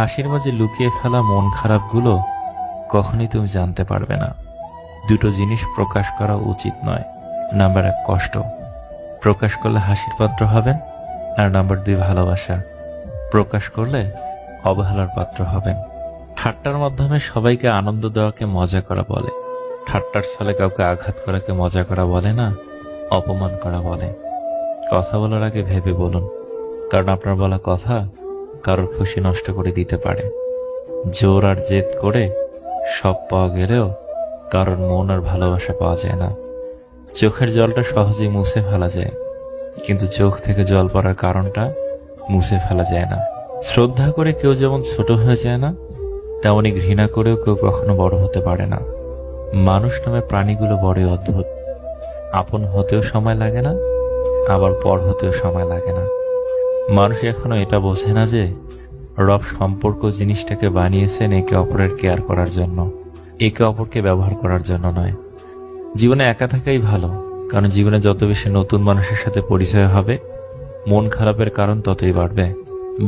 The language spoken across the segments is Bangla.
হাসির মাঝে লুকিয়ে ফেলা মন খারাপগুলো কখনই তুমি জানতে পারবে না। দুটো জিনিস প্রকাশ করা উচিত নয়। নাম্বার 1 কষ্ট, প্রকাশ করলে হাসির পাত্র হবেন। আর নাম্বার 2 ভালোবাসা, প্রকাশ করলে অবহেলার পাত্র হবেন। ঠাট্টার মাধ্যমে সবাইকে আনন্দ দেওয়াকে মজা করা বলে। ঠাট্টার ছলে কাউকে আঘাত করাকে মজা করা বলে না, অপমান করা বলে। কথা বলার আগে ভেবে বলুন, কারণ আপনার বলা কথা কারোর খুশি নষ্ট করে দিতে পারে। জোর আর জেদ করে সব পাওয়া গেলেও কারোর মন আর ভালোবাসা পাওয়া যায় না। চোখের জলটা সহজেই মুছে ফেলা যায়, কিন্তু চোখ থেকে জল পড়ার কারণটা মুছে ফেলা যায় না। শ্রদ্ধা করে কেউ যেমন ছোট হয়ে যায় না, তেমনি ঘৃণা করেও কেউ কখনো বড় হতে পারে না। মানুষ নামে প্রাণীগুলো বড়ই অদ্ভুত। আপন হতেও সময় লাগে না, আবার পর হতেও সময় লাগে না। মানুষ এখনো এটা বোঝে না যে রব সম্পর্ক জিনিসটাকে বানিয়েছেন একে অপরের কেয়ার করার জন্য, একে অপরকে ব্যবহার করার জন্য নয়। জীবনে একা থাকাই ভালো, কারণ জীবনে যত বেশি নতুন মানুষের সাথে পরিচয় হবে, মন খারাপের কারণ ততই বাড়বে।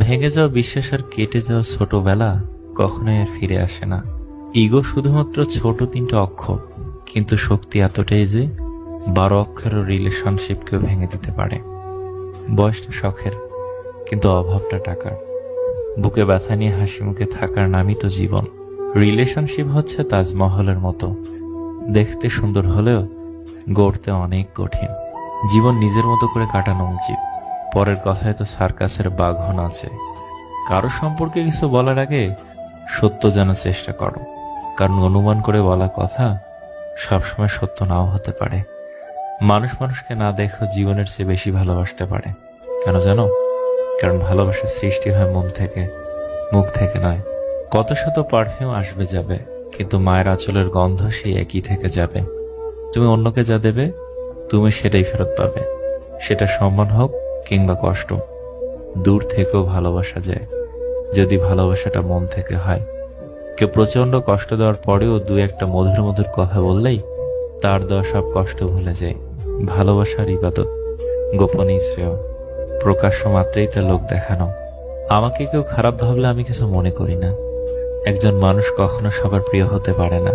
ভেঙে যাওয়া বিশ্বাস আর কেটে যাওয়া ছোটবেলা কখনোই আর ফিরে আসে না। ইগো শুধুমাত্র ছোট 3টা অক্ষর, কিন্তু শক্তি এতটাই যে 12 অক্ষরের রিলেশনশিপকেও ভেঙে দিতে পারে। বয়সটা শখের, কিন্তু অভাবটা টাকার। বুকে ব্যথা নিয়ে হাসি মুখে থাকার নামই তো জীবন। রিলেশনশিপ হচ্ছে তাজমহলের মতো, দেখতে সুন্দর হলেও গড়তে অনেক কঠিন। জীবন নিজের মতো করে কাটানো উচিত। পরের কথায় তো সার্কাসের বাঘন আছে। কারো সম্পর্কে কিছু বলার আগে সত্য জানার চেষ্টা করো, কারণ অনুমান করে বলা কথা সবসময় সত্য নাও হতে পারে। মানুষ মানুষকে না দেখো জীবনের চেয়ে বেশি ভালোবাসতে পারে। কেন জানো? কারণ ভালোবাসার সৃষ্টি হয় মন থেকে, মুখ থেকে নয়। কত শত পারফিউম আসবে যাবে, কিন্তু মায়ের আঁচলের গন্ধ সেই একই থেকে যাবে। তুমি অন্যকে যা দেবে, তুমি সেটাই ফেরত পাবে। সেটা সম্মান হোক কিংবা কষ্ট। দূর থেকেও ভালোবাসা যায়, যদি ভালোবাসাটা মন থেকে হয়। কেউ প্রচন্ড কষ্ট দেওয়ার পরেও 2-1টা মধুর মধুর কথা বললেই তার দেওয়া সব কষ্ট ভুলে যায়। ভালোবাসার ইবাদত, গোপনেই শ্রেয়, প্রকাশ্য মাত্রেই তা লোক দেখানো। আমাকে কেউ খারাপ ভাবলে আমি কিছু মনে করি না। একজন মানুষ কখনো সবার প্রিয় হতে পারে না।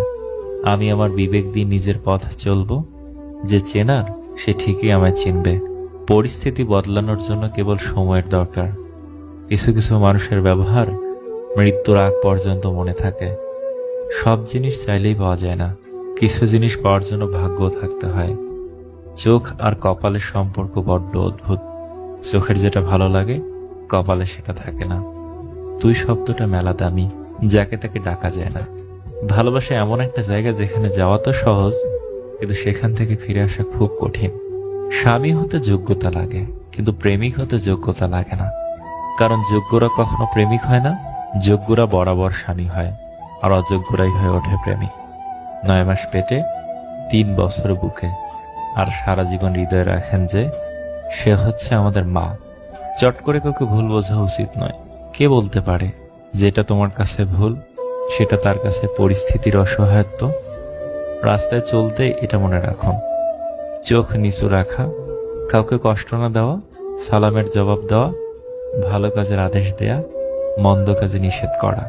আমি আমার বিবেক দিয়ে নিজের পথ চলবো। যে চেনার সে ঠিকই আমায় চিনবে। পরিস্থিতি বদলানোর জন্য কেবল সময়ের দরকার। কিছু কিছু মানুষের ব্যবহার মৃত্যুর আগ পর্যন্ত মনে থাকে। সব জিনিস চাইলেই পাওয়া যায় না, কিছু জিনিস পাওয়ার জন্য ভাগ্য থাকতে হয়। চোখ আর কপালের সম্পর্ক বড্ড অদ্ভুত। চোখের যেটা ভালো লাগে, কপালে সেটা থাকে না। তুই শব্দটা মেলা দামি, যাকে তাকে ডাকা যায় না। ভালোবাসা এমন একটা জায়গা যেখানে যাওয়া তো সহজ, কিন্তু সেখান থেকে ফিরে আসা খুব কঠিন। স্বামী হতে যোগ্যতা লাগে, কিন্তু প্রেমিক হতে যোগ্যতা লাগে না। কারণ যোগ্যরা কখনো প্রেমিক হয় না, যোগ্যরা বরাবর স্বামী হয়, আর অযোগ্যরাই হয়ে ওঠে প্রেমিক। 9 মাস পেটে, 3 বছর বুকে, আর সারা জীবন হৃদয়ে রাখেন যে সে হচ্ছে আমাদের মা। চট করে কাউকে ভুল বোঝা উচিত নয়। কে বলতে পারে যেটা তোমার কাছে ভুল, সেটা তার কাছে পরিস্থিতির অসহায়ত্ব। রাস্তায় চলতে এটা মনে রাখুন, চোখ নিচু রাখা, কাউকে কষ্ট না দেওয়া, সালামের জবাব দেওয়া, ভালো কাজের আদেশ দেয়া, মন্দ কাজে নিষেধ করা।